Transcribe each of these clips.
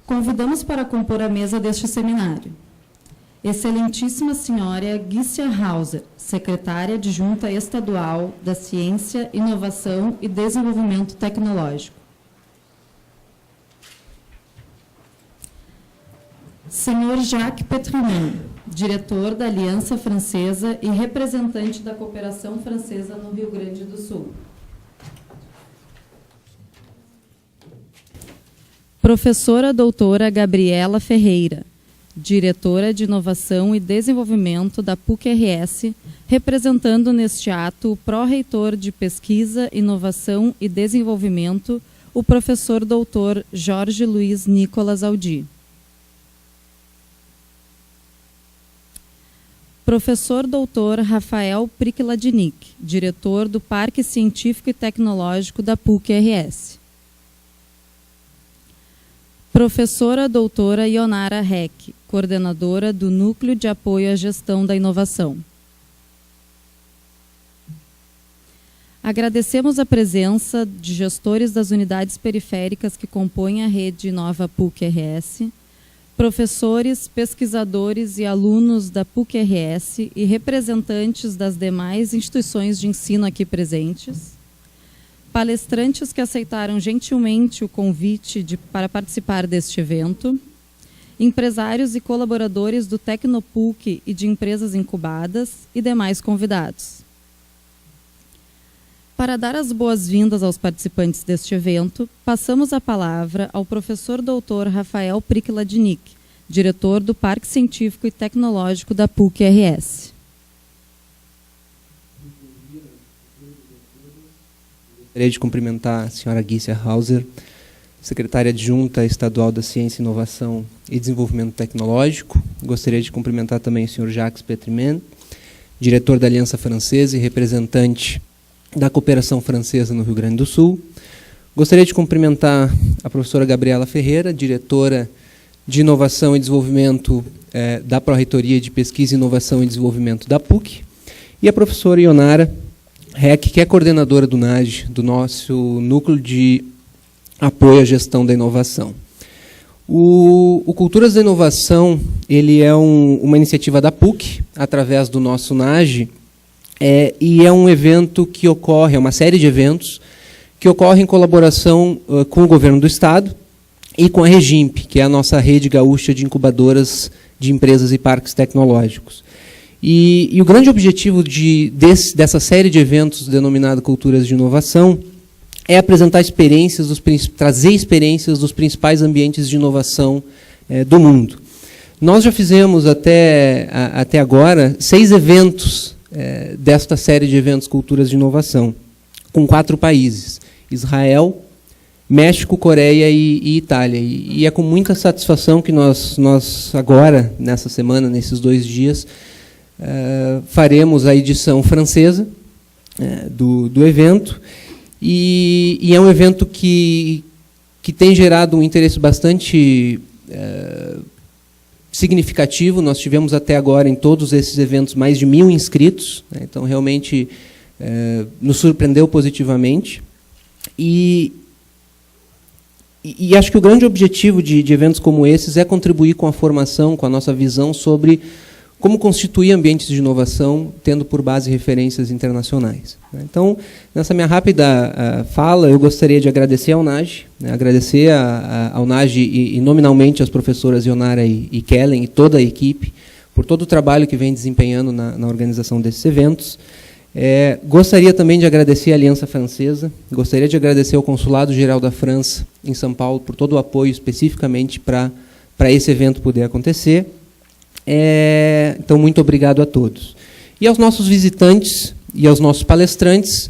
Convidamos para compor a mesa deste seminário Excelentíssima Senhora Gícia Hauser, Secretária Adjunta Estadual da Ciência, Inovação e Desenvolvimento Tecnológico. Senhor Jacques Petriman, diretor da Aliança Francesa e representante da Cooperação Francesa no Rio Grande do Sul. Professora doutora Gabriela Ferreira, diretora de Inovação e Desenvolvimento da PUC-RS, representando neste ato o pró-reitor de Pesquisa, Inovação e Desenvolvimento, o professor doutor Jorge Luiz Nicolas Aldi. Professor doutor Rafael Prikladnik, diretor do Parque Científico e Tecnológico da PUC-RS. Professora doutora Ionara Heck, coordenadora do Núcleo de Apoio à Gestão da Inovação. Agradecemos a presença de gestores das unidades periféricas que compõem a rede Nova PUC-RS, professores, pesquisadores e alunos da PUC-RS e representantes das demais instituições de ensino aqui presentes, palestrantes que aceitaram gentilmente o convite para participar deste evento, empresários e colaboradores do Tecnopuc e de empresas incubadas e demais convidados. Para dar as boas-vindas aos participantes deste evento, passamos a palavra ao professor doutor Rafael Prikladnik, diretor do Parque Científico e Tecnológico da PUC-RS. Gostaria de cumprimentar a senhora Gícia Hauser, secretária adjunta estadual da Ciência, Inovação e Desenvolvimento Tecnológico. Gostaria de cumprimentar também o senhor Jacques Petriman, diretor da Aliança Francesa e representante da Cooperação Francesa no Rio Grande do Sul. Gostaria de cumprimentar a professora Gabriela Ferreira, diretora de Inovação e Desenvolvimento da Pró-Reitoria de Pesquisa, Inovação e Desenvolvimento da PUC, e a professora Ionara Heck, que é coordenadora do NAGE, do nosso Núcleo de Apoio à Gestão da Inovação. O Culturas da Inovação ele é uma iniciativa da PUC, através do nosso NAGE, e é um evento que ocorre, é uma série de eventos, que ocorre em colaboração com o Governo do Estado e com a Regimp, que é a nossa rede gaúcha de incubadoras de empresas e parques tecnológicos. E o grande objetivo dessa série de eventos denominado Culturas de Inovação é apresentar trazer experiências dos principais ambientes de inovação do mundo. Nós já fizemos até agora 6 eventos desta série de eventos Culturas de Inovação, com 4 países: Israel, México, Coreia e Itália. E é com muita satisfação que nós agora, nessa semana, nesses 2 dias, faremos a edição francesa do evento, e é um evento que tem gerado um interesse bastante significativo. Nós tivemos até agora em todos esses eventos mais de 1.000 inscritos, né? Então realmente nos surpreendeu positivamente, e acho que o grande objetivo de eventos como esses é contribuir com a formação, com a nossa visão sobre como constituir ambientes de inovação, tendo por base referências internacionais. Então, nessa minha rápida fala, eu gostaria de agradecer ao NAGE, agradecer ao NAGE e nominalmente às professoras Ionara e Kellen e toda a equipe, por todo o trabalho que vem desempenhando na organização desses eventos. Gostaria também de agradecer a Aliança Francesa, gostaria de agradecer ao Consulado Geral da França, em São Paulo, por todo o apoio especificamente para esse evento poder acontecer. Então, muito obrigado a todos. E aos nossos visitantes e aos nossos palestrantes,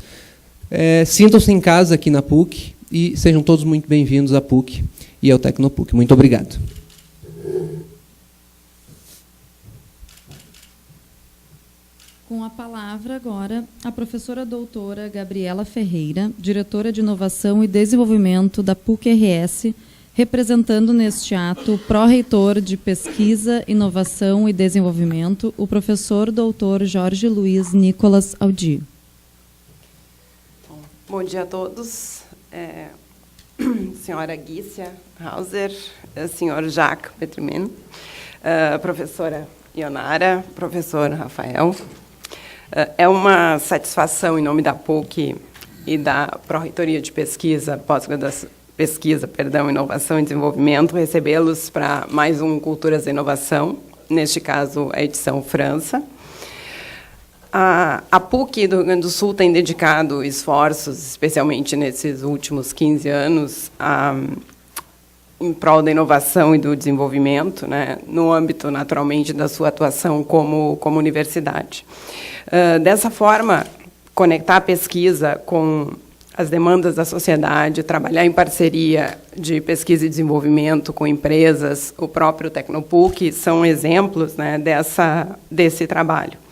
sintam-se em casa aqui na PUC e sejam todos muito bem-vindos à PUC e ao Tecnopuc. Muito obrigado. Com a palavra agora a professora doutora Gabriela Ferreira, diretora de Inovação e Desenvolvimento da PUC-RS, representando neste ato o pró-reitor de Pesquisa, Inovação e Desenvolvimento, o professor doutor Jorge Luiz Nicolas Aldi. Bom dia a todos. senhora Gícia Hauser, senhor Jacques Petrimen, professora Ionara, professor Rafael. É uma satisfação, em nome da PUC e da Pró-Reitoria de Pesquisa, Inovação e Desenvolvimento, recebê-los para mais um Culturas e Inovação, neste caso, a edição França. A PUC do Rio Grande do Sul tem dedicado esforços, especialmente nesses últimos 15 anos, em prol da inovação e do desenvolvimento, né, no âmbito, naturalmente, da sua atuação como universidade. Dessa forma, conectar a pesquisa com as demandas da sociedade, trabalhar em parceria de pesquisa e desenvolvimento com empresas, o próprio Tecnopuc, são exemplos, né, desse trabalho.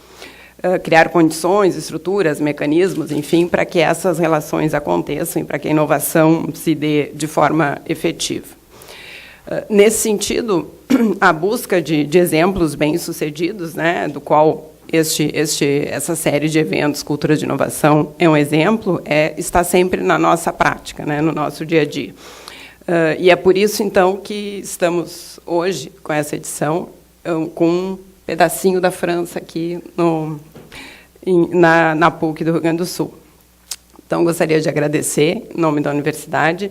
Criar condições, estruturas, mecanismos, enfim, para que essas relações aconteçam e para que a inovação se dê de forma efetiva. Nesse sentido, a busca de exemplos bem-sucedidos, né, do qual essa série de eventos, Cultura de Inovação, é um exemplo, está sempre na nossa prática, né, no nosso dia a dia. E é por isso, então, que estamos hoje, com essa edição, com um pedacinho da França aqui na PUC do Rio Grande do Sul. Então, gostaria de agradecer, em nome da universidade,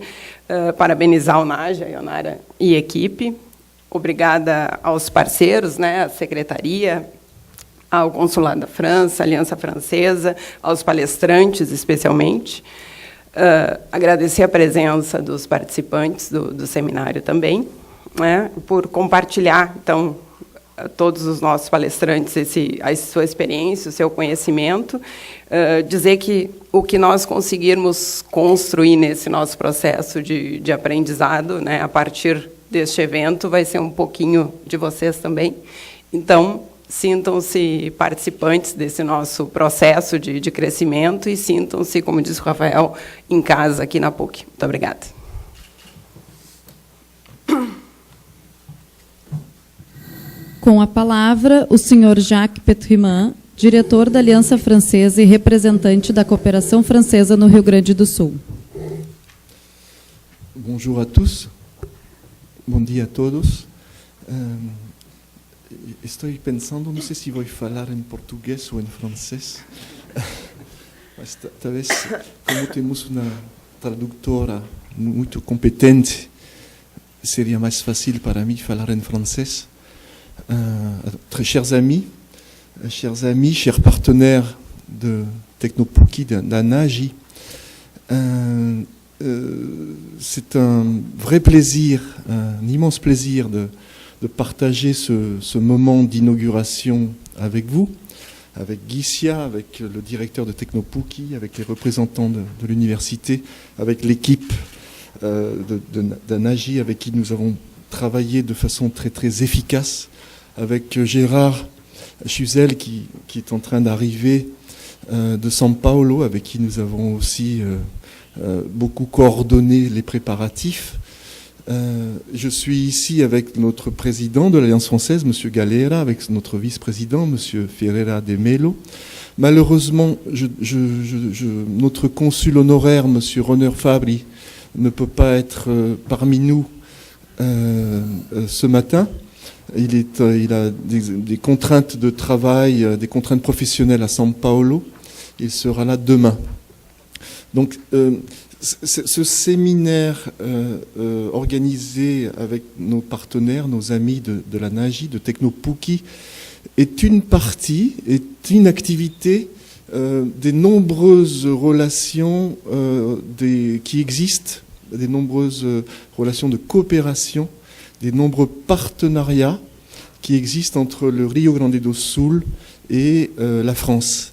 parabenizar o Nádia, a Ionara e a equipe. Obrigada aos parceiros, né, à secretaria, ao Consulado da França, à Aliança Francesa, aos palestrantes, especialmente. Agradecer a presença dos participantes do seminário também, né, por compartilhar, então, todos os nossos palestrantes a sua experiência, o seu conhecimento, dizer que o que nós conseguirmos construir nesse nosso processo de aprendizado, né, a partir deste evento, vai ser um pouquinho de vocês também. Então, sintam-se participantes desse nosso processo de crescimento e sintam-se, como disse o Rafael, em casa aqui na PUC. Muito obrigada. Com a palavra, o senhor Jacques Petriman, diretor da Aliança Francesa e representante da cooperação francesa no Rio Grande do Sul. Bonjour a tous. Bom dia a todos. Estou pensando, não sei se vou falar em português ou em francês, mas talvez, como temos uma tradutora muito competente, seria mais fácil para mim falar em francês. Très chers amis, chers partenaires de Tecnopuc, d'ANAGI, c'est un vrai plaisir, un immense plaisir de partager ce moment d'inauguration avec vous, avec Gícia, avec le directeur de Tecnopuc, avec les représentants de l'université, avec l'équipe d'ANAGI avec qui nous avons travaillé de façon très très efficace, avec Gérard Chuzel qui est en train d'arriver de São Paulo, avec qui nous avons aussi beaucoup coordonné les préparatifs. Je suis ici avec notre président de l'Alliance française, M. Galera, avec notre vice-président, M. Ferreira de Melo. Malheureusement, notre consul honoraire, M. Roner Fabri, ne peut pas être parmi nous ce matin. Il a des contraintes de travail, des contraintes professionnelles à São Paulo. Il sera là demain. Donc, ce séminaire organisé avec nos partenaires, nos amis de la NAGI, de Tecnopuc, est une partie, est une activité des nombreuses relations qui existent, des nombreuses relations de coopération, des nombreux partenariats qui existent entre le Rio Grande do Sul et la France.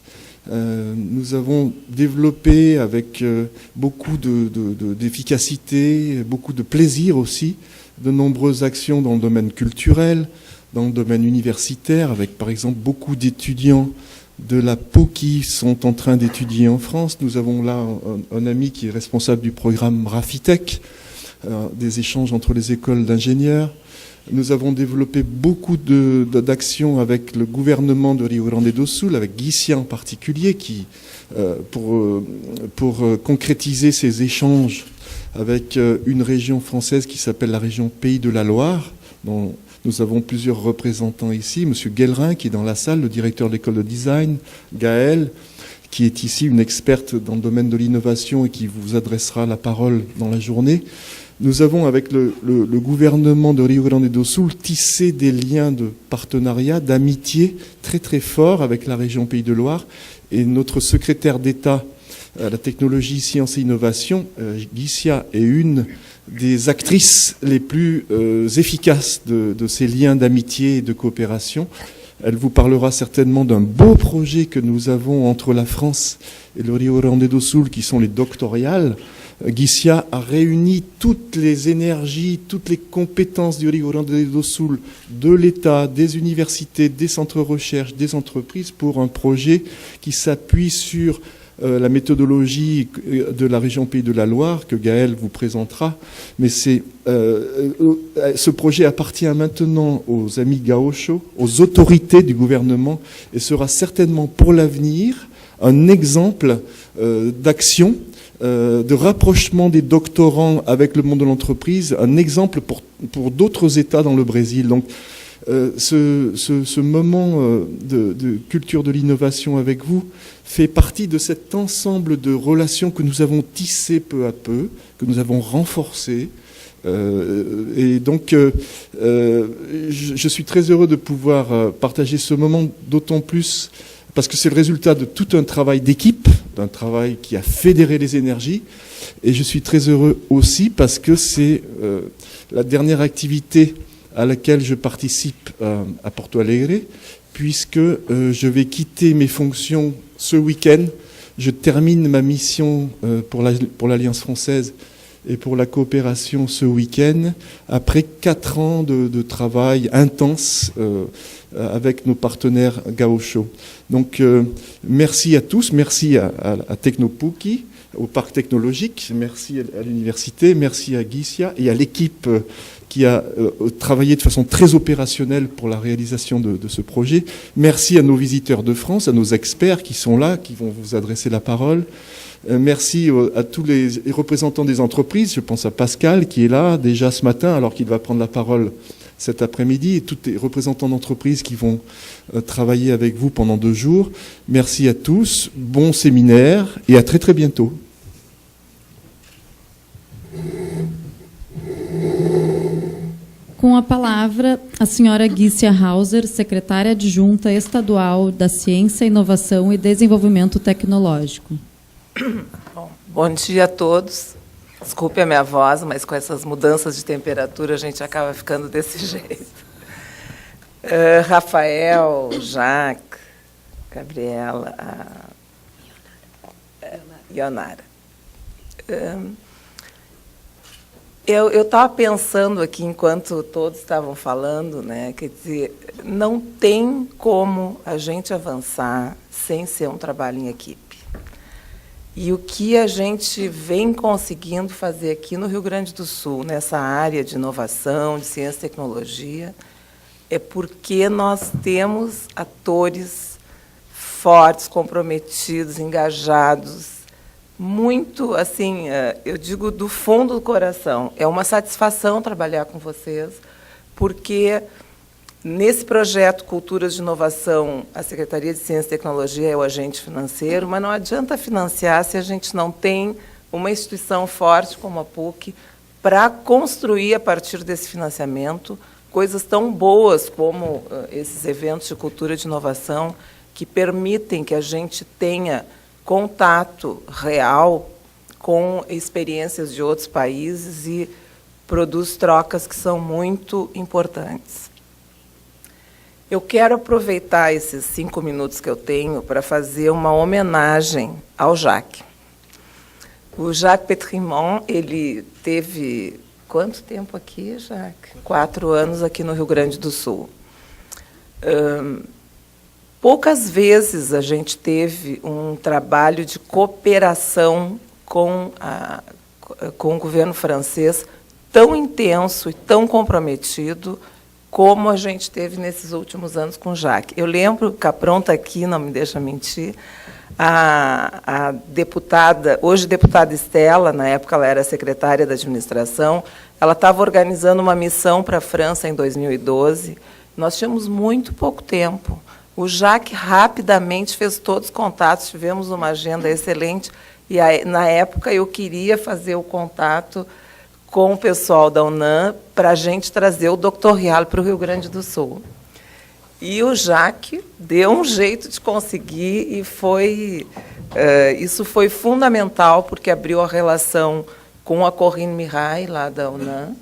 Nous avons développé avec beaucoup d'efficacité, beaucoup de plaisir aussi, de nombreuses actions dans le domaine culturel, dans le domaine universitaire, avec par exemple beaucoup d'étudiants de la PUC qui sont en train d'étudier en France. Nous avons là un ami qui est responsable du programme Rafitech, des échanges entre les écoles d'ingénieurs. Nous avons développé beaucoup d'actions avec le gouvernement de Rio Grande do Sul, avec Gícia en particulier, qui, pour concrétiser ces échanges avec une région française qui s'appelle la région Pays de la Loire, dont nous avons plusieurs représentants ici. Monsieur Guellerin, qui est dans la salle, le directeur de l'école de design, Gaël, qui est ici une experte dans le domaine de l'innovation et qui vous adressera la parole dans la journée. Nous avons, avec le gouvernement de Rio Grande do Sul, tissé des liens de partenariat, d'amitié très très forts avec la région Pays de Loire. Et notre secrétaire d'État à la technologie, sciences et innovation, Gicia, est une des actrices les plus efficaces de ces liens d'amitié et de coopération. Elle vous parlera certainement d'un beau projet que nous avons entre la France et le Rio Grande do Sul, qui sont les doctoriales. Gicia a réuni toutes les énergies, toutes les compétences du Rio Grande do Sul, de l'État, des universités, des centres de recherche, des entreprises, pour un projet qui s'appuie sur la méthodologie de la région Pays de la Loire, que Gaël vous présentera. Mais ce projet appartient maintenant aux amis Gaosho, aux autorités du gouvernement, et sera certainement pour l'avenir un exemple d'action, de rapprochement des doctorants avec le monde de l'entreprise, un exemple pour d'autres États dans le Brésil. Donc, ce moment de culture de l'innovation avec vous fait partie de cet ensemble de relations que nous avons tissées peu à peu, que nous avons renforcées. Et donc, je suis très heureux de pouvoir partager ce moment, d'autant plus parce que c'est le résultat de tout un travail d'équipe, d'un travail qui a fédéré les énergies. Et je suis très heureux aussi parce que c'est la dernière activité à laquelle je participe à Porto Alegre, puisque je vais quitter mes fonctions ce week-end. Je termine ma mission pour l'Alliance française et pour la coopération ce week-end, après 4 ans de travail intense avec nos partenaires Gaosho. Donc merci à tous, merci à Technopuki, au parc technologique, merci à l'université, merci à Gicia et à l'équipe qui a travaillé de façon très opérationnelle pour la réalisation de ce projet. Merci à nos visiteurs de France, à nos experts qui sont là, qui vont vous adresser la parole. Merci à tous les représentants des entreprises. Je pense à Pascal qui est là déjà ce matin alors qu'il va prendre la parole cet après-midi, et tous les représentants d'entreprises qui vont travailler avec vous pendant 2 jours. Merci à tous, bon séminaire et à très très bientôt. Com a palavra, a senhora Gicia Hauser, secretária adjunta estadual da Ciência, Inovação e Desenvolvimento Tecnológico. Bom dia a todos. Desculpe a minha voz, mas com essas mudanças de temperatura a gente acaba ficando desse jeito. Rafael, Jacques, Gabriela, Ionara. Eu estava pensando aqui, enquanto todos estavam falando, né, quer dizer, não tem como a gente avançar sem ser um trabalho em equipe. E o que a gente vem conseguindo fazer aqui no Rio Grande do Sul, nessa área de inovação, de ciência e tecnologia, é porque nós temos atores fortes, comprometidos, engajados, muito, assim, eu digo do fundo do coração. É uma satisfação trabalhar com vocês, porque nesse projeto Culturas de Inovação, a Secretaria de Ciência e Tecnologia é o agente financeiro, mas não adianta financiar se a gente não tem uma instituição forte como a PUC para construir, a partir desse financiamento, coisas tão boas como esses eventos de cultura de inovação que permitem que a gente tenha contato real com experiências de outros países e produz trocas que são muito importantes. Eu quero aproveitar esses 5 minutos que eu tenho para fazer uma homenagem ao Jacques. O Jacques Petrimont, ele teve quanto tempo aqui, Jacques? 4 anos aqui no Rio Grande do Sul. Poucas vezes a gente teve um trabalho de cooperação com o governo francês tão intenso e tão comprometido como a gente teve nesses últimos anos com o Jacques. Eu lembro que a Pronta aqui, não me deixa mentir, a deputada, hoje deputada Estela, na época ela era secretária da administração, ela estava organizando uma missão para a França em 2012. Nós tínhamos muito pouco tempo. O Jacques rapidamente fez todos os contatos, tivemos uma agenda excelente, e na época eu queria fazer o contato com o pessoal da UNAM para a gente trazer o Dr. Rial para o Rio Grande do Sul. E o Jacques deu um jeito de conseguir, e isso foi fundamental, porque abriu a relação com a Corinne Mihai, lá da UNAM,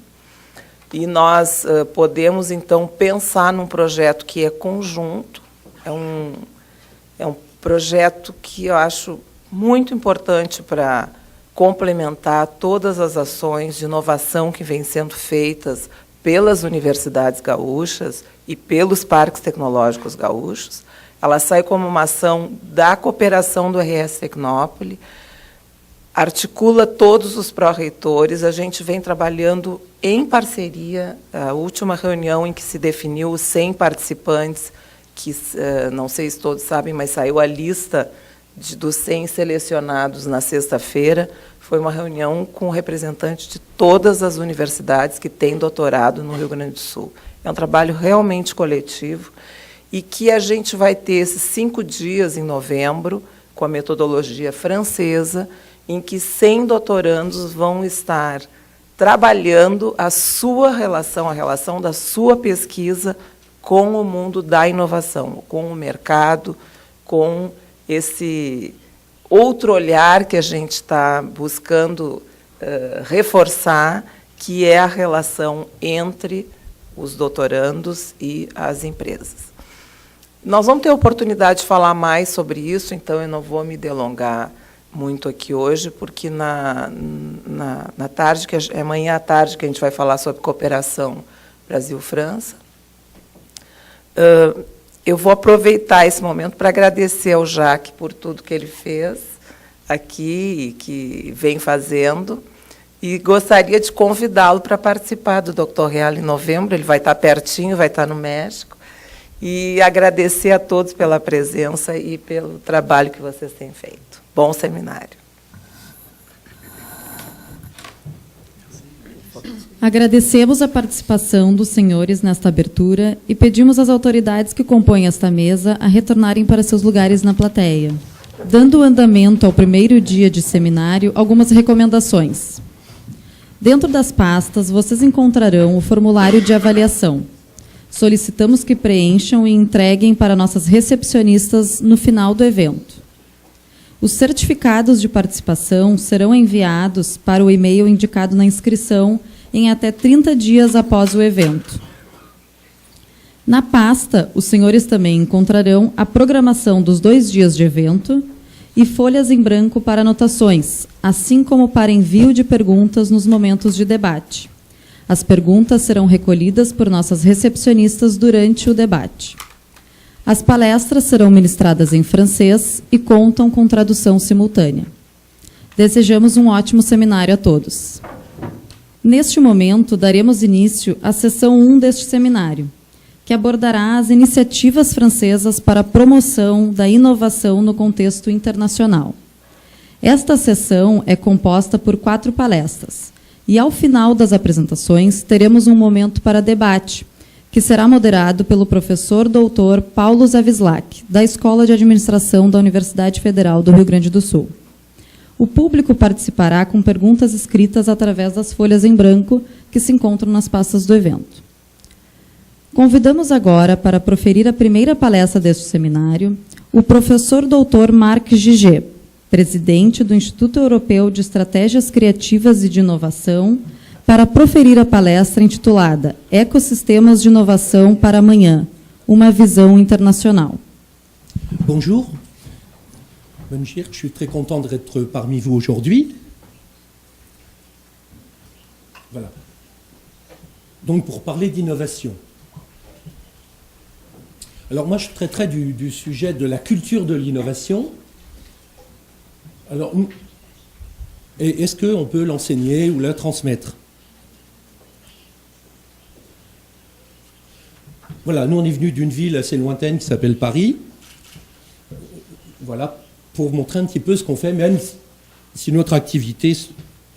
e nós podemos, então, pensar num projeto que é conjunto, é um projeto que eu acho muito importante para complementar todas as ações de inovação que vêm sendo feitas pelas universidades gaúchas e pelos parques tecnológicos gaúchos. Ela sai como uma ação da cooperação do RS Tecnópole, articula todos os pró-reitores, a gente vem trabalhando em parceria. A última reunião em que se definiu os 100 participantes, que não sei se todos sabem, mas saiu a lista dos 100 selecionados na sexta-feira, foi uma reunião com representantes de todas as universidades que têm doutorado no Rio Grande do Sul. É um trabalho realmente coletivo, e que a gente vai ter esses 5 dias em novembro, com a metodologia francesa, em que 100 doutorandos vão estar trabalhando a sua relação, a relação da sua pesquisa com o mundo da inovação, com o mercado, com esse outro olhar que a gente está buscando reforçar, que é a relação entre os doutorandos e as empresas. Nós vamos ter a oportunidade de falar mais sobre isso, então eu não vou me delongar muito aqui hoje, porque na tarde, amanhã à tarde, que a gente vai falar sobre cooperação Brasil-França, eu vou aproveitar esse momento para agradecer ao Jacques por tudo que ele fez aqui e que vem fazendo, e gostaria de convidá-lo para participar do Dr. Rial em novembro. Ele vai estar pertinho, vai estar no México, e agradecer a todos pela presença e pelo trabalho que vocês têm feito. Bom seminário. Agradecemos a participação dos senhores nesta abertura e pedimos às autoridades que compõem esta mesa a retornarem para seus lugares na plateia. Dando andamento ao primeiro dia de seminário, algumas recomendações. Dentro das pastas, vocês encontrarão o formulário de avaliação. Solicitamos que preencham e entreguem para nossas recepcionistas no final do evento. Os certificados de participação serão enviados para o e-mail indicado na inscrição em até 30 dias após o evento. Na pasta, os senhores também encontrarão a programação dos 2 dias de evento e folhas em branco para anotações, assim como para envio de perguntas nos momentos de debate. As perguntas serão recolhidas por nossas recepcionistas durante o debate. As palestras serão ministradas em francês e contam com tradução simultânea. Desejamos um ótimo seminário a todos. Neste momento, daremos início à sessão 1 deste seminário, que abordará as iniciativas francesas para a promoção da inovação no contexto internacional. Esta sessão é composta por 4 palestras, e, ao final das apresentações, teremos um momento para debate, que será moderado pelo professor doutor Paulo Zavislak, da Escola de Administração da Universidade Federal do Rio Grande do Sul. O público participará com perguntas escritas através das folhas em branco que se encontram nas pastas do evento. Convidamos agora para proferir a primeira palestra deste seminário o professor doutor Marc Gigé, presidente do Instituto Europeu de Estratégias Criativas e de Inovação, para proferir a palestra intitulada Ecossistemas de Inovação para Amanhã, uma visão internacional. Bonjour. Je suis très content d'être parmi vous aujourd'hui. Voilà. Donc, pour parler d'innovation. Alors, moi, je traiterai du sujet de la culture de l'innovation. Alors, est-ce qu'on peut l'enseigner ou la transmettre? Voilà, nous on est venu d'une ville assez lointaine qui s'appelle Paris. Voilà, pour montrer un petit peu ce qu'on fait, même si notre activité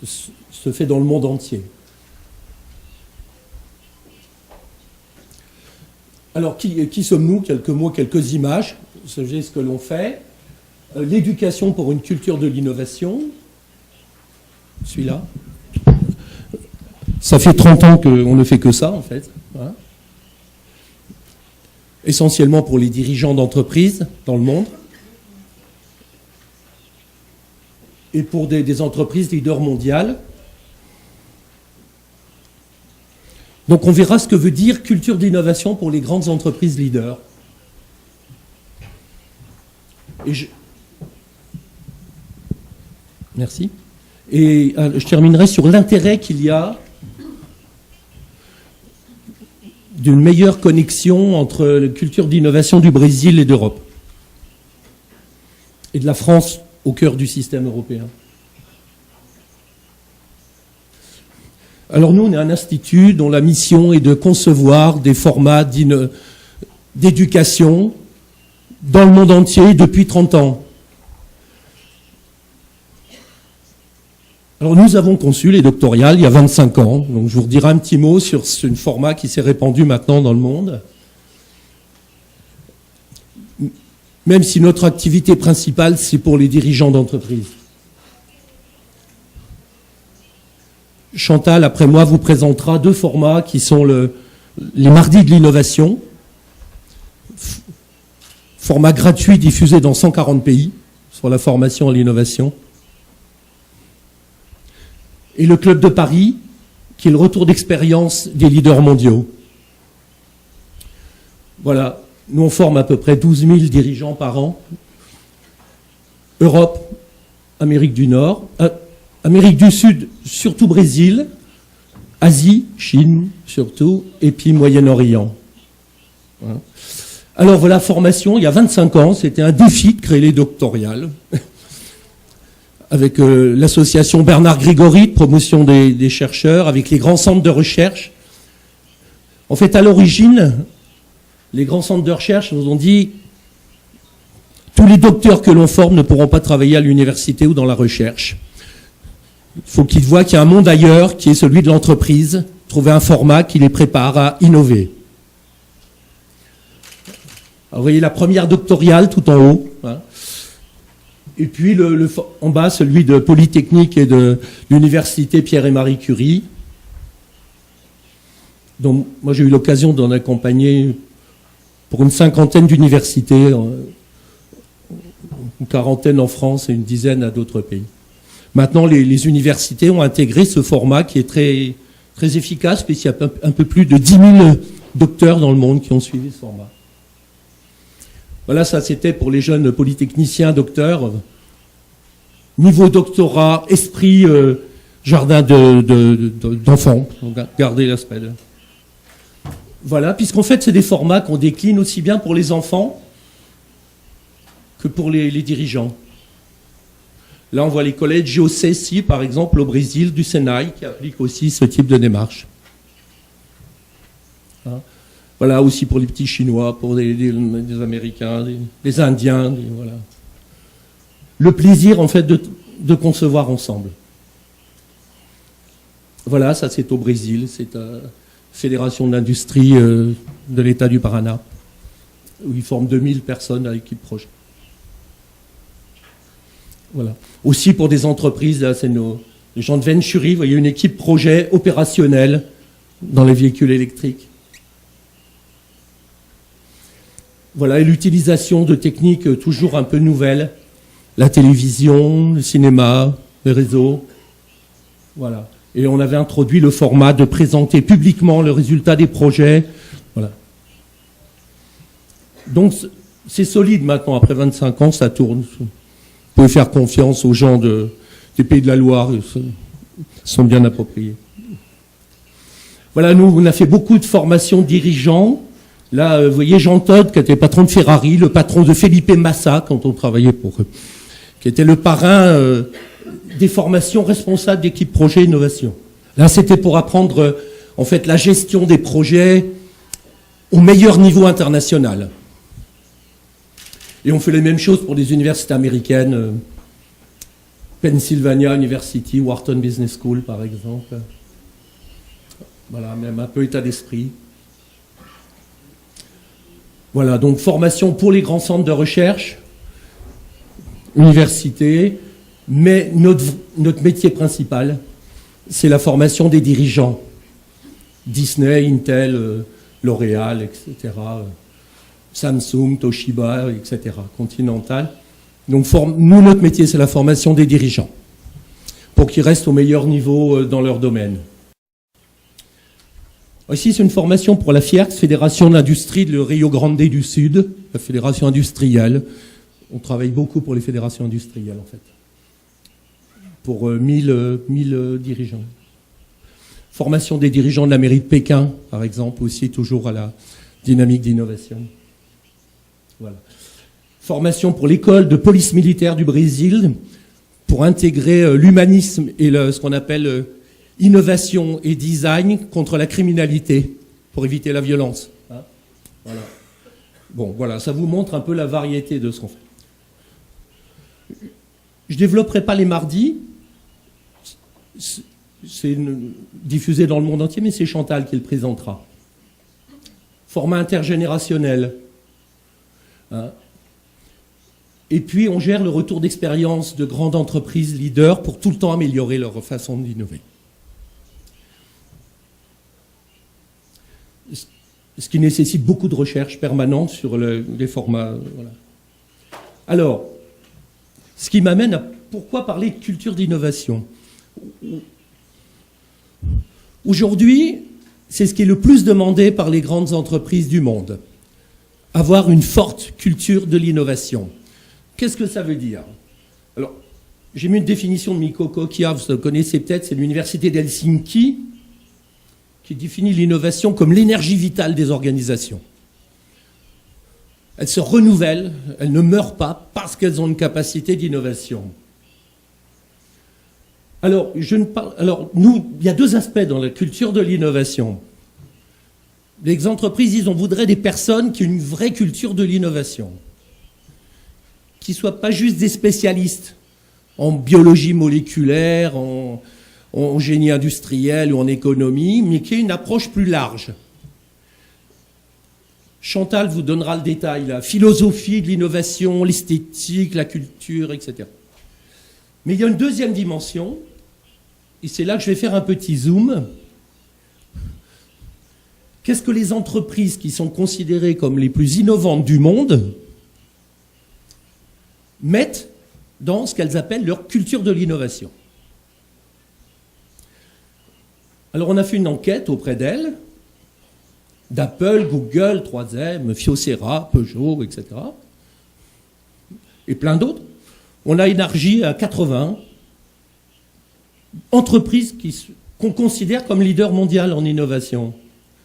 se fait dans le monde entier. Alors, qui sommes-nous? Quelques mots, quelques images. Vous savez ce que l'on fait. L'éducation pour une culture de l'innovation. Celui-là. Ça fait 30 ans qu'on ne fait que ça, en fait. Voilà. Essentiellement pour les dirigeants d'entreprises dans le monde. Et pour des entreprises leaders mondiales. Donc on verra ce que veut dire culture d'innovation pour les grandes entreprises leaders. Merci. Et je terminerai sur l'intérêt qu'il y a d'une meilleure connexion entre la culture d'innovation du Brésil et d'Europe. Et de la France au cœur du système européen. Alors nous, on est un institut dont la mission est de concevoir des formats d'éducation dans le monde entier depuis 30 ans. Alors nous avons conçu les doctorales il y a 25 ans, donc je vous redirai un petit mot sur ce format qui s'est répandu maintenant dans le monde. Même si notre activité principale, c'est pour les dirigeants d'entreprise. Chantal, après moi, vous présentera 2 formats qui sont les mardis de l'innovation, format gratuit diffusé dans 140 pays sur la formation à l'innovation, et le Club de Paris, qui est le retour d'expérience des leaders mondiaux. Voilà, nous on forme à peu près 12 000 dirigeants par an, Europe, Amérique du Nord, Amérique du Sud, surtout Brésil, Asie, Chine surtout, et puis Moyen-Orient. Voilà. Alors voilà, formation, il y a 25 ans, c'était un défi de créer les doctorales, avec l'association Bernard Grégory de promotion des chercheurs, avec les grands centres de recherche. En fait, à l'origine, les grands centres de recherche nous ont dit tous les docteurs que l'on forme ne pourront pas travailler à l'université ou dans la recherche. Il faut qu'ils voient qu'il y a un monde ailleurs qui est celui de l'entreprise, trouver un format qui les prépare à innover. Alors, vous voyez la première doctorale tout en haut. Hein. Et puis en bas, celui de Polytechnique et de l'université Pierre et Marie Curie. Donc moi j'ai eu l'occasion d'en accompagner pour une 50aine d'universités, une 40aine en France et une dizaine à d'autres pays. Maintenant, les universités ont intégré ce format qui est très, très efficace, puisqu'il y a un peu plus de 10 000 docteurs dans le monde qui ont suivi ce format. Voilà, ça c'était pour les jeunes polytechniciens, docteurs. Niveau doctorat, esprit jardin d'enfants, gardez l'aspect. Voilà, puisqu'en fait c'est des formats qu'on décline aussi bien pour les enfants que pour les dirigeants. Là, on voit les collèges José, par exemple, au Brésil, du Senai, qui appliquent aussi ce type de démarche. Hein. Voilà, aussi pour les petits Chinois, pour des Américains, des Indiens, voilà. Le plaisir, en fait, de concevoir ensemble. Voilà, ça c'est au Brésil, c'est la Fédération d'industrie de l'État du Paraná, où ils forment 2000 personnes à l'équipe projet. Voilà. Aussi pour des entreprises, là, c'est les gens de Venturi, vous voyez, une équipe projet opérationnelle dans les véhicules électriques. Voilà, et l'utilisation de techniques toujours un peu nouvelles, la télévision, le cinéma, les réseaux. Voilà. Et on avait introduit le format de présenter publiquement le résultat des projets. Voilà. Donc, c'est solide maintenant, après 25 ans, ça tourne. Vous pouvez faire confiance aux gens des Pays de la Loire, ils sont bien appropriés. Voilà, nous, on a fait beaucoup de formations dirigeants. Là, vous voyez Jean Todt, qui était patron de Ferrari, le patron de Felipe Massa, quand on travaillait pour eux, qui était le parrain des formations responsables d'équipe projet innovation. Là, c'était pour apprendre, en fait, la gestion des projets au meilleur niveau international. Et on fait les mêmes choses pour les universités américaines, Pennsylvania University, Wharton Business School par exemple. Voilà, même un peu état d'esprit. Voilà, donc formation pour les grands centres de recherche, universités, mais notre métier principal, c'est la formation des dirigeants. Disney, Intel, L'Oréal, etc., Samsung, Toshiba, etc., Continental. Donc nous, notre métier, c'est la formation des dirigeants, pour qu'ils restent au meilleur niveau dans leur domaine. Ici, c'est une formation pour la FIERX, Fédération d'industrie de Rio Grande du Sud, la fédération industrielle. On travaille beaucoup pour les fédérations industrielles, en fait, pour 1000 dirigeants. Formation des dirigeants de la mairie de Pékin, par exemple, aussi toujours à la dynamique d'innovation. Voilà. Formation pour l'école de police militaire du Brésil, pour intégrer l'humanisme et ce qu'on appelle innovation et design contre la criminalité, pour éviter la violence. Hein, voilà. Bon, voilà, ça vous montre un peu la variété de ce qu'on fait. Je ne développerai pas les mardis. C'est diffusé dans le monde entier, mais c'est Chantal qui le présentera. Format intergénérationnel. Hein. Et puis, on gère le retour d'expérience de grandes entreprises leaders pour tout le temps améliorer leur façon d'innover. Ce qui nécessite beaucoup de recherche permanente sur les formats. Voilà. Alors, ce qui m'amène à pourquoi parler de culture d'innovation. Aujourd'hui, c'est ce qui est le plus demandé par les grandes entreprises du monde. Avoir une forte culture de l'innovation. Qu'est-ce que ça veut dire? Alors, j'ai mis une définition de Mikko Kokia, vous connaissez peut-être, c'est l'université d'Helsinki, qui définit l'innovation comme l'énergie vitale des organisations. Elles se renouvellent, elles ne meurent pas parce qu'elles ont une capacité d'innovation. Alors, nous, il y a deux aspects dans la culture de l'innovation. Les entreprises, on voudrait des personnes qui ont une vraie culture de l'innovation, qui ne soient pas juste des spécialistes en biologie moléculaire, en génie industriel ou en économie, mais qui ait une approche plus large. Chantal vous donnera le détail, la philosophie de l'innovation, l'esthétique, la culture, etc. Mais il y a une deuxième dimension, et c'est là que je vais faire un petit zoom. Qu'est-ce que les entreprises qui sont considérées comme les plus innovantes du monde mettent dans ce qu'elles appellent leur culture de l'innovation? Alors on a fait une enquête auprès d'elles, d'Apple, Google, 3M, Fiocera, Peugeot, etc. Et plein d'autres. On a élargi à 80 entreprises qu'on considère comme leader mondial en innovation.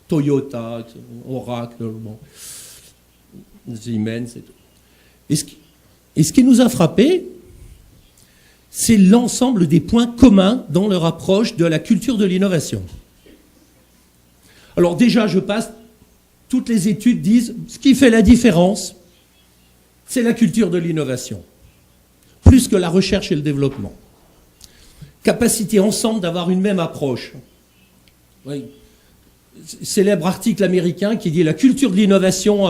Toyota, Oracle, bon, Siemens et tout. Et ce qui nous a frappé, c'est l'ensemble des points communs dans leur approche de la culture de l'innovation. Alors déjà, je passe, toutes les études disent, ce qui fait la différence, c'est la culture de l'innovation, plus que la recherche et le développement. Capacité ensemble d'avoir une même approche. Oui. Célèbre article américain qui dit la culture de l'innovation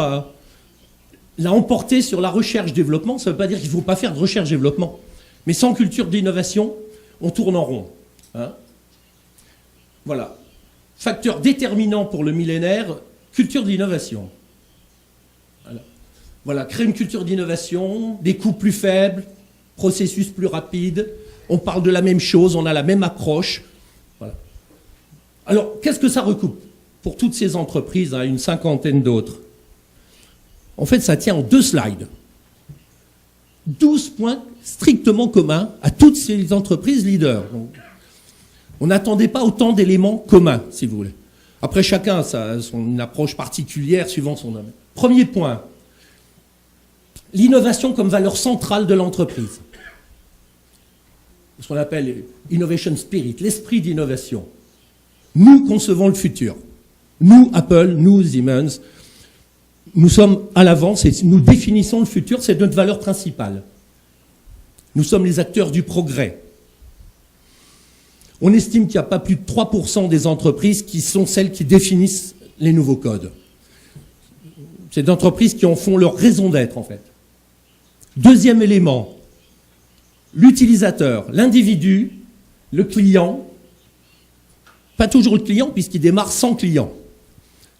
l'a emporté sur la recherche-développement. Ça ne veut pas dire qu'il ne faut pas faire de recherche-développement. Mais sans culture d'innovation, on tourne en rond. Hein? Voilà. Facteur déterminant pour le millénaire, culture d'innovation. Voilà, créer une culture d'innovation, des coûts plus faibles, processus plus rapides, on parle de la même chose, on a la même approche. Voilà. Alors, qu'est-ce que ça recoupe pour toutes ces entreprises, hein, une cinquantaine d'autres? En fait, ça tient en 2 slides. 12 points strictement communs à toutes ces entreprises leaders. Donc, on n'attendait pas autant d'éléments communs, si vous voulez. Après, chacun a son approche particulière suivant son domaine. Premier point, l'innovation comme valeur centrale de l'entreprise. Ce qu'on appelle innovation spirit, l'esprit d'innovation. Nous concevons le futur. Nous, Apple, nous, Siemens, nous sommes à l'avance et nous définissons le futur, c'est notre valeur principale. Nous sommes les acteurs du progrès. On estime qu'il n'y a pas plus de 3% des entreprises qui sont celles qui définissent les nouveaux codes. C'est des entreprises qui en font leur raison d'être, en fait. Deuxième élément, l'utilisateur, l'individu, le client, pas toujours le client puisqu'il démarre sans client.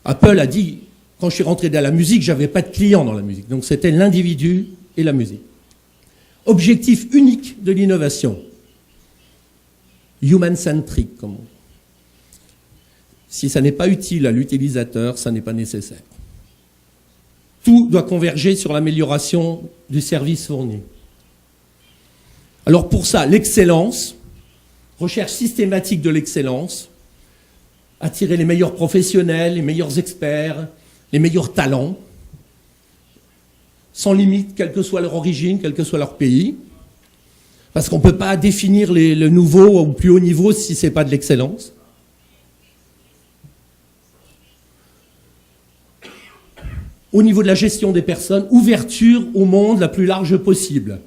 Apple a dit, quand je suis rentré dans la musique, j'avais pas de client dans la musique. Donc c'était l'individu et la musique. Objectif unique de l'innovation. Human-centric, comme on dit. Si ça n'est pas utile à l'utilisateur, ça n'est pas nécessaire. Tout doit converger sur l'amélioration du service fourni. Alors pour ça, l'excellence, recherche systématique de l'excellence, attirer les meilleurs professionnels, les meilleurs experts, les meilleurs talents, sans limite, quelle que soit leur origine, quel que soit leur pays, parce qu'on ne peut pas définir le nouveau au plus haut niveau si ce n'est pas de l'excellence. Au niveau de la gestion des personnes, ouverture au monde la plus large possible.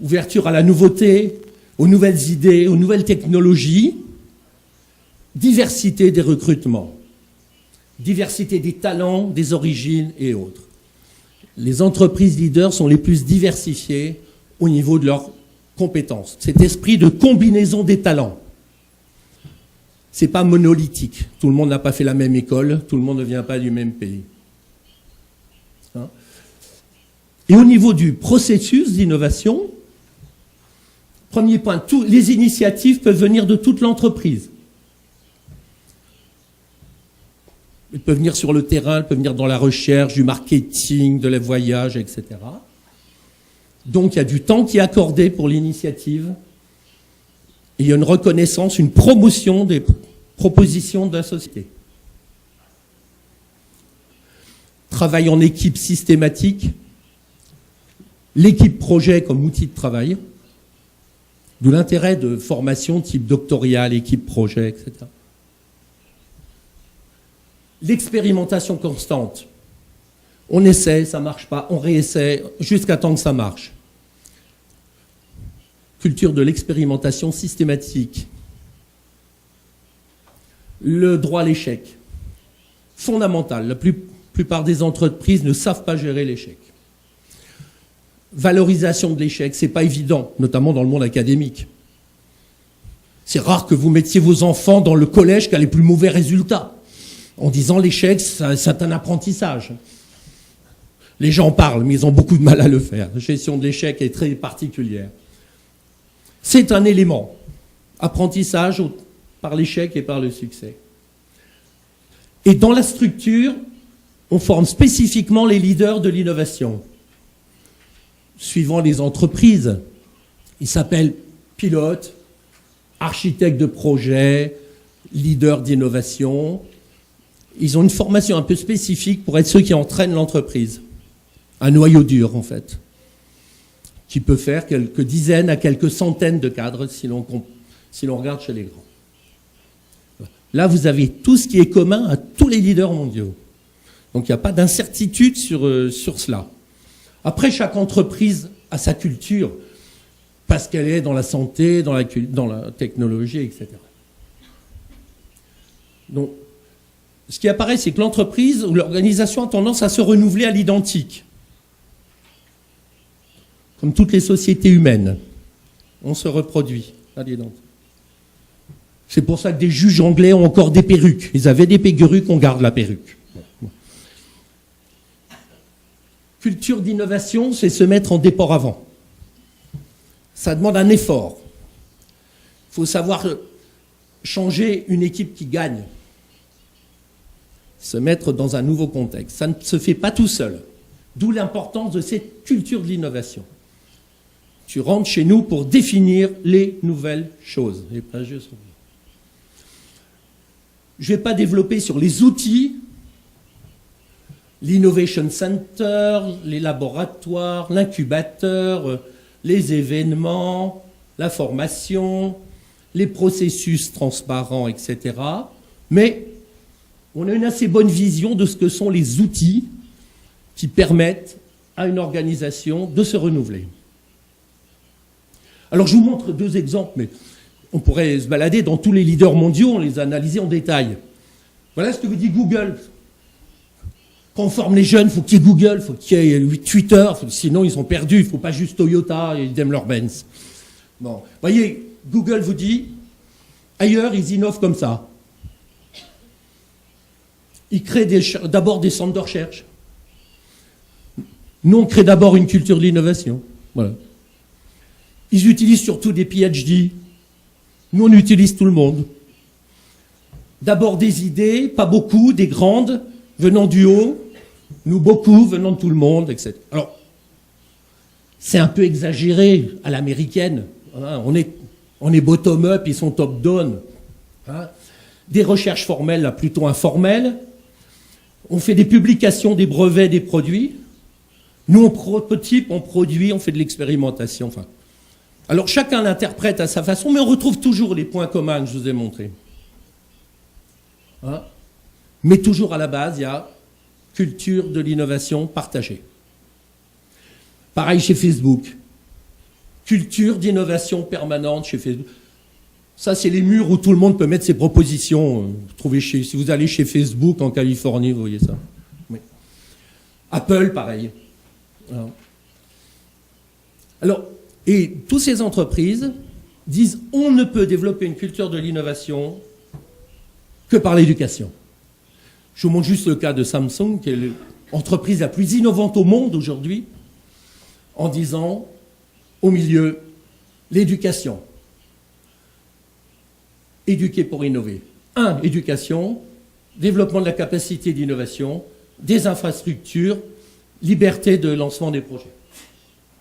Ouverture à la nouveauté, aux nouvelles idées, aux nouvelles technologies. Diversité des recrutements. Diversité des talents, des origines et autres. Les entreprises leaders sont les plus diversifiées au niveau de leurs compétences. Cet esprit de combinaison des talents. C'est pas monolithique. Tout le monde n'a pas fait la même école, tout le monde ne vient pas du même pays. Et au niveau du processus d'innovation, premier point, les initiatives peuvent venir de toute l'entreprise. Elles peuvent venir sur le terrain, elles peuvent venir dans la recherche, du marketing, de les voyages, etc. Donc il y a du temps qui est accordé pour l'initiative. Et il y a une reconnaissance, une promotion des propositions de la société. Travail en équipe systématique. L'équipe projet comme outil de travail, d'où l'intérêt de formation type doctorale, équipe projet, etc. L'expérimentation constante. On essaie, ça ne marche pas, on réessaie, jusqu'à temps que ça marche. Culture de l'expérimentation systématique. Le droit à l'échec. Fondamental. La plupart des entreprises ne savent pas gérer l'échec. Valorisation de l'échec, c'est pas évident, notamment dans le monde académique. C'est rare que vous mettiez vos enfants dans le collège qui a les plus mauvais résultats, en disant l'échec, c'est un apprentissage. Les gens parlent, mais ils ont beaucoup de mal à le faire. La gestion de l'échec est très particulière. C'est un élément. Apprentissage par l'échec et par le succès. Et dans la structure, on forme spécifiquement les leaders de l'innovation. Suivant les entreprises, ils s'appellent pilotes, architectes de projet, leaders d'innovation. Ils ont une formation un peu spécifique pour être ceux qui entraînent l'entreprise. Un noyau dur, en fait, qui peut faire quelques dizaines à quelques centaines de cadres si l'on regarde chez les grands. Là, vous avez tout ce qui est commun à tous les leaders mondiaux. Donc, il n'y a pas d'incertitude sur cela. Après, chaque entreprise a sa culture, parce qu'elle est dans la santé, dans la technologie, etc. Donc, ce qui apparaît, c'est que l'entreprise ou l'organisation a tendance à se renouveler à l'identique. Comme toutes les sociétés humaines, on se reproduit à l'identique. C'est pour ça que des juges anglais ont encore des perruques. Ils avaient des perruques, on garde la perruque. Culture d'innovation, c'est se mettre en déport avant. Ça demande un effort. Il faut savoir changer une équipe qui gagne. Se mettre dans un nouveau contexte. Ça ne se fait pas tout seul. D'où l'importance de cette culture de l'innovation. Tu rentres chez nous pour définir les nouvelles choses. Les pages sont... Je ne vais pas développer sur les outils, l'Innovation Center, les laboratoires, l'incubateur, les événements, la formation, les processus transparents, etc. Mais on a une assez bonne vision de ce que sont les outils qui permettent à une organisation de se renouveler. Alors je vous montre 2 exemples, mais on pourrait se balader dans tous les leaders mondiaux, on les a analysés en détail. Voilà ce que vous dit Google. Quand on forme les jeunes, il faut qu'il y ait Google, il faut qu'il y ait Twitter, sinon ils sont perdus, il ne faut pas juste Toyota et Daimler-Benz. Bon, vous voyez, Google vous dit, ailleurs ils innovent comme ça. Ils créent d'abord des centres de recherche. Nous, on crée d'abord une culture de l'innovation. Voilà. Ils utilisent surtout des PhD. Nous, on utilise tout le monde. D'abord des idées, pas beaucoup, des grandes, venant du haut. Nous, beaucoup, venant de tout le monde, etc. Alors, c'est un peu exagéré à l'américaine. Hein, on est bottom-up, ils sont top-down. Hein. Des recherches formelles, là, plutôt informelles. On fait des publications, des brevets, des produits. Nous, on prototype, on produit, on fait de l'expérimentation. Enfin. Alors, chacun l'interprète à sa façon, mais on retrouve toujours les points communs que je vous ai montrés. Hein? Mais toujours à la base, il y a culture de l'innovation partagée. Pareil chez Facebook. Culture d'innovation permanente chez Facebook. Ça, c'est les murs où tout le monde peut mettre ses propositions. Si vous allez chez Facebook en Californie, vous voyez ça. Oui. Apple, pareil. Alors, et toutes ces entreprises disent on ne peut développer une culture de l'innovation que par l'éducation. Je vous montre juste le cas de Samsung, qui est l'entreprise la plus innovante au monde aujourd'hui, en disant au milieu l'éducation. Éduquer pour innover. 1, éducation, développement de la capacité d'innovation, des infrastructures, liberté de lancement des projets.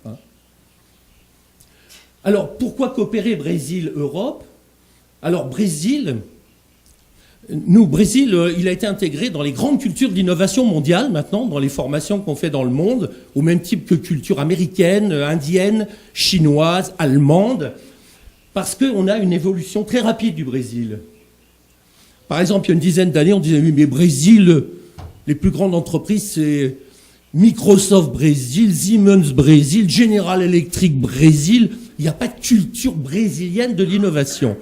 Hein? Alors, pourquoi coopérer Brésil-Europe? Alors, Brésil, il a été intégré dans les grandes cultures d'innovation mondiale maintenant, dans les formations qu'on fait dans le monde, au même type que culture américaine, indienne, chinoise, allemande, parce qu'on a une évolution très rapide du Brésil. Par exemple, il y a une dizaine d'années, on disait, oui, mais Brésil, les plus grandes entreprises, c'est Microsoft Brésil, Siemens Brésil, General Electric Brésil. Il n'y a pas de culture brésilienne de l'innovation.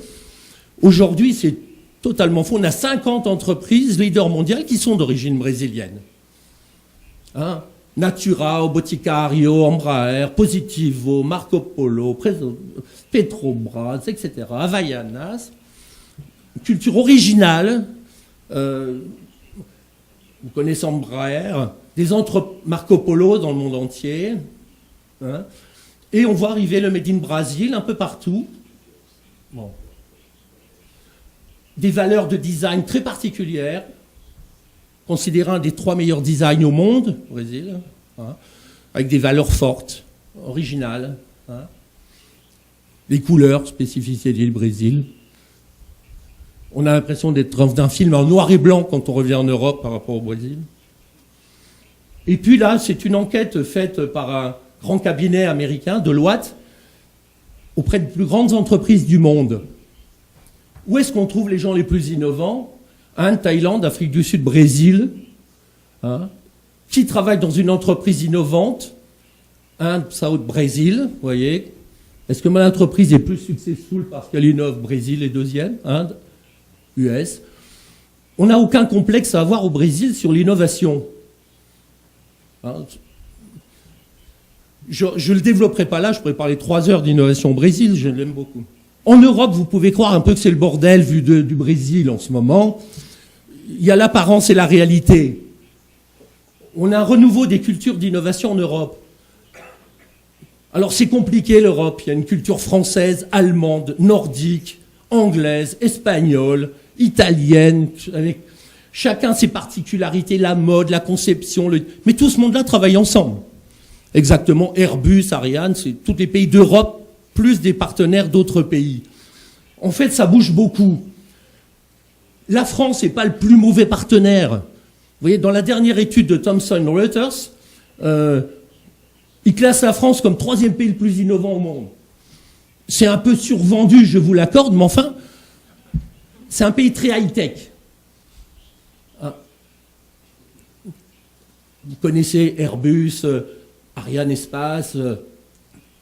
Aujourd'hui, c'est totalement faux. On a 50 entreprises leaders mondiales qui sont d'origine brésilienne. Hein? Natura, Boticario, Embraer, Positivo, Marco Polo, Petrobras, etc. Havaianas. Culture originale. Vous connaissez Embraer, Marco Polo dans le monde entier. Hein? Et on voit arriver le Made in Brazil un peu partout. Bon. Des valeurs de design très particulières, considéré un des 3 meilleurs designs au monde, au Brésil, hein, avec des valeurs fortes, originales. Hein. Les couleurs, spécificité du Brésil. On a l'impression d'être dans un film en noir et blanc quand on revient en Europe par rapport au Brésil. Et puis là, c'est une enquête faite par un grand cabinet américain, Deloitte, auprès des plus grandes entreprises du monde. Où est-ce qu'on trouve les gens les plus innovants? Inde, Thaïlande, Afrique du Sud, Brésil. Hein? Qui travaille dans une entreprise innovante? Inde, South, Brésil, vous voyez. Est-ce que mon entreprise est plus successful parce qu'elle innove? Brésil est deuxième, Inde, US. On n'a aucun complexe à avoir au Brésil sur l'innovation. Hein? Je ne le développerai pas là, je pourrais parler 3 heures d'innovation au Brésil, je l'aime beaucoup. En Europe, vous pouvez croire un peu que c'est le bordel vu du Brésil en ce moment. Il y a l'apparence et la réalité. On a un renouveau des cultures d'innovation en Europe. Alors c'est compliqué l'Europe. Il y a une culture française, allemande, nordique, anglaise, espagnole, italienne, avec chacun ses particularités, la mode, la conception. Mais tout ce monde-là travaille ensemble. Exactement, Airbus, Ariane, c'est tous les pays d'Europe, plus des partenaires d'autres pays. En fait, ça bouge beaucoup. La France n'est pas le plus mauvais partenaire. Vous voyez, dans la dernière étude de Thomson Reuters, il classe la France comme 3e pays le plus innovant au monde. C'est un peu survendu, je vous l'accorde, mais enfin, c'est un pays très high-tech. Vous connaissez Airbus, Ariane Espace,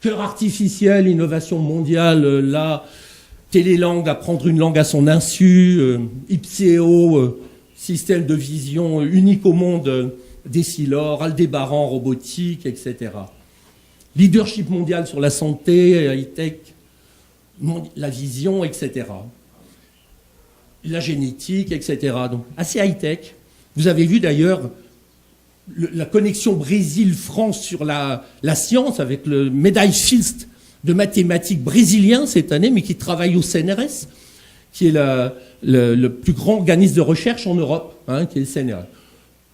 cœur artificiel, innovation mondiale, là, télélangue, apprendre une langue à son insu, Ipséo, système de vision unique au monde, Décilor, Aldébaran, robotique, etc. Leadership mondial sur la santé, high-tech, la vision, etc. La génétique, etc. Donc, assez high-tech. Vous avez vu d'ailleurs la connexion Brésil-France sur la science avec le médaille Fields de mathématiques brésilien cette année, mais qui travaille au CNRS, qui est le plus grand organisme de recherche en Europe, hein, qui est le CNRS.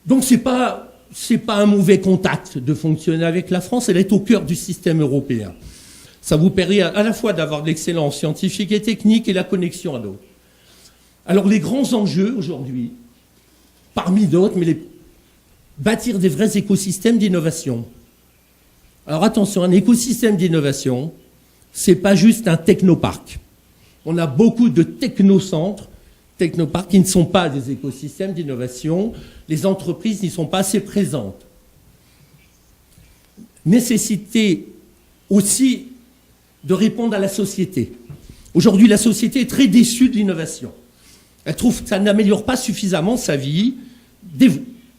Donc c'est pas un mauvais contact de fonctionner avec la France, elle est au cœur du système européen. Ça vous permet à la fois d'avoir de l'excellence scientifique et technique et la connexion à d'autres. Alors les grands enjeux aujourd'hui, parmi d'autres, mais bâtir des vrais écosystèmes d'innovation. Alors attention, un écosystème d'innovation, c'est pas juste un technoparc. On a beaucoup de technocentres, technoparcs qui ne sont pas des écosystèmes d'innovation. Les entreprises n'y sont pas assez présentes. Nécessité aussi de répondre à la société. Aujourd'hui, la société est très déçue de l'innovation. Elle trouve que ça n'améliore pas suffisamment sa vie.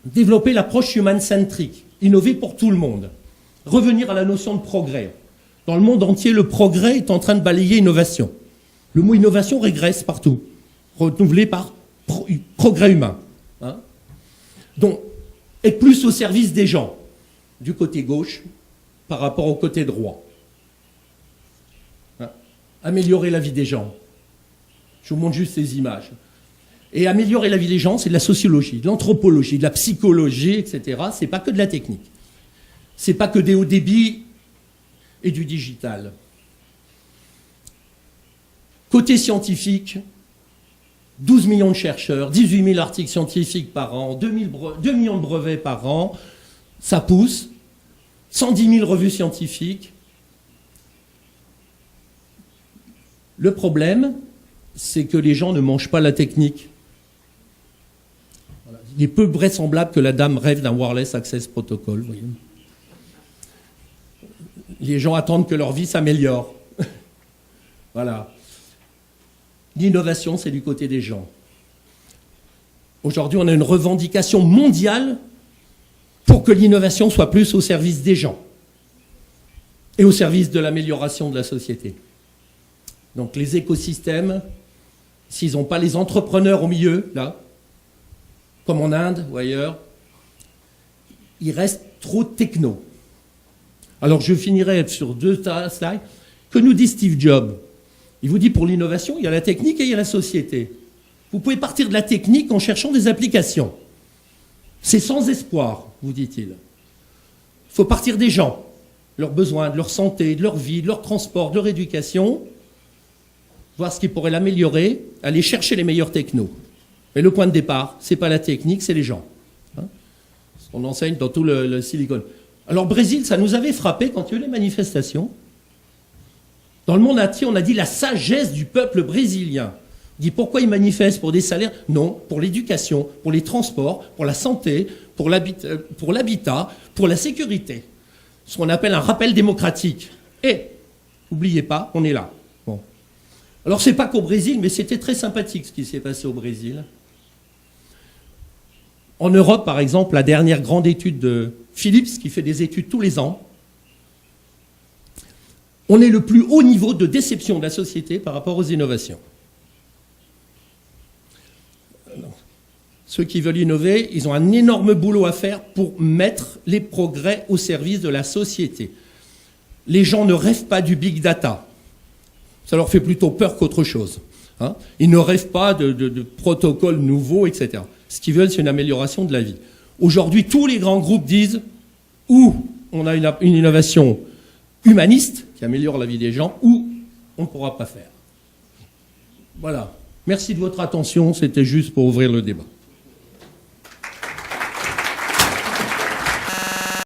Développer l'approche human-centric, innover pour tout le monde. Revenir à la notion de progrès. Dans le monde entier, le progrès est en train de balayer innovation. Le mot innovation régresse partout, renouvelé par progrès humain. Hein. Donc, être plus au service des gens, du côté gauche, par rapport au côté droit. Hein. Améliorer la vie des gens. Je vous montre juste ces images. Et améliorer la vie des gens, c'est de la sociologie, de l'anthropologie, de la psychologie, etc. C'est pas que de la technique. C'est pas que des hauts débits et du digital. Côté scientifique, 12 millions de chercheurs, 18 000 articles scientifiques par an, 2 millions de brevets par an, ça pousse, 110 000 revues scientifiques. Le problème, c'est que les gens ne mangent pas la technique. Il est peu vraisemblable que la dame rêve d'un wireless access protocol. Voyez. Les gens attendent que leur vie s'améliore. Voilà. L'innovation, c'est du côté des gens. Aujourd'hui, on a une revendication mondiale pour que l'innovation soit plus au service des gens et au service de l'amélioration de la société. Donc les écosystèmes, s'ils n'ont pas les entrepreneurs au milieu, là, comme en Inde ou ailleurs, il reste trop techno. Alors je finirai sur 2 slides. Que nous dit Steve Jobs? Il vous dit pour l'innovation, il y a la technique et il y a la société. Vous pouvez partir de la technique en cherchant des applications. C'est sans espoir, vous dit-il. Il faut partir des gens, leurs besoins, de leur santé, de leur vie, de leur transport, de leur éducation, voir ce qui pourrait l'améliorer, aller chercher les meilleurs technos. Mais le point de départ, ce n'est pas la technique, c'est les gens. Hein, on enseigne dans tout le Silicon. Alors, Brésil, ça nous avait frappé quand il y a eu les manifestations. Dans le monde entier, on a dit la sagesse du peuple brésilien. On dit pourquoi ils manifestent pour des salaires? Non, pour l'éducation, pour les transports, pour la santé, pour l'habitat, pour la sécurité. Ce qu'on appelle un rappel démocratique. Et, n'oubliez pas, on est là. Bon. Alors, c'est pas qu'au Brésil, mais c'était très sympathique ce qui s'est passé au Brésil. En Europe, par exemple, la dernière grande étude de Philips, qui fait des études tous les ans, on est le plus haut niveau de déception de la société par rapport aux innovations. Alors, ceux qui veulent innover, ils ont un énorme boulot à faire pour mettre les progrès au service de la société. Les gens ne rêvent pas du big data. Ça leur fait plutôt peur qu'autre chose. Hein. Ils ne rêvent pas de protocoles nouveaux, etc. Ce qu'ils veulent, c'est une amélioration de la vie. Aujourd'hui, tous les grands groupes disent ou on a une innovation humaniste qui améliore la vie des gens, ou on ne pourra pas faire. Voilà. Merci de votre attention. C'était juste pour ouvrir le débat.